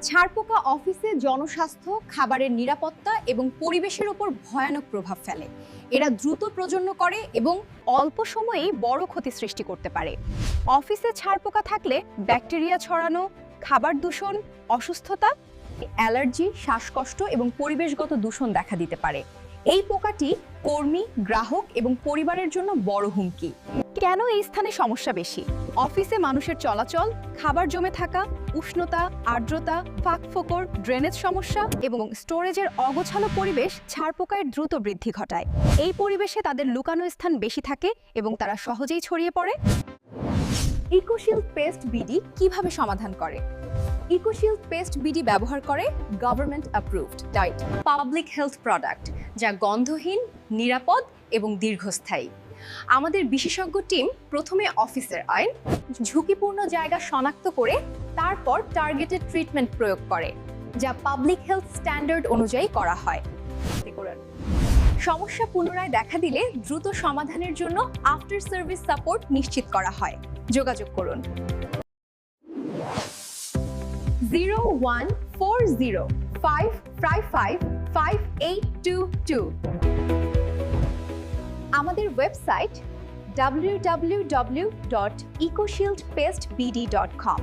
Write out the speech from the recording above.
ছারপোকা অফিসে জনস্বাস্থ্য, খাবারের নিরাপত্তা এবং পরিবেশের উপর ভয়ানক প্রভাব ফেলে। এরা দ্রুত প্রজনন করে এবং অল্প সময়েই বড় ক্ষতি সৃষ্টি করতে পারে। অফিসে ছারপোকা থাকলে ব্যাকটেরিয়া ছড়ানো, খাবার দূষণ, অসুস্থতা, অ্যালার্জি, শ্বাসকষ্ট এবং পরিবেশগত দূষণ দেখা দিতে পারে। এই পোকাটি কর্মী, গ্রাহক এবং পরিবারের জন্য বড় হুমকি। কেন এই স্থানে সমস্যা বেশি? অফিসে মানুষের চলাচল, খাবার জমে থাকা, উষ্ণতা, আর্দ্রতা, ফাঁকফোকর, ড্রেনেজ সমস্যা এবং স্টোরেজের অগোছালো পরিবেশ ছারপোকার দ্রুত বৃদ্ধি ঘটায়। এই পরিবেশে তাদের লুকানো স্থান বেশি থাকে এবং তারা সহজেই ছড়িয়ে পড়ে। ইকোশিল্ড পেস্ট বিডি কিভাবে সমাধান করে? ইকোশিল্ড পেস্ট বিডি ব্যবহার করে government approved diet public health product, যা গন্ধহীন, নিরাপদ এবং দীর্ঘস্থায়ী। আমাদের বিশেষজ্ঞ টিম প্রথমে অফিসের আইন, ঝুঁকিপূর্ণ জায়গা শনাক্ত করে তারপর টার্গেটেড ট্রিটমেন্ট প্রয়োগ করে, যা পাবলিক হেলথ স্ট্যান্ডার্ড অনুযায়ী করা হয়। সমস্যা পুনরায় দেখা দিলে দ্রুত সমাধানের জন্য আফটার সার্ভিস সাপোর্ট নিশ্চিত করা হয়। যোগাযোগ করুন 014055555822। আমাদের ওয়েবসাইট www.ecoshieldpestbd.com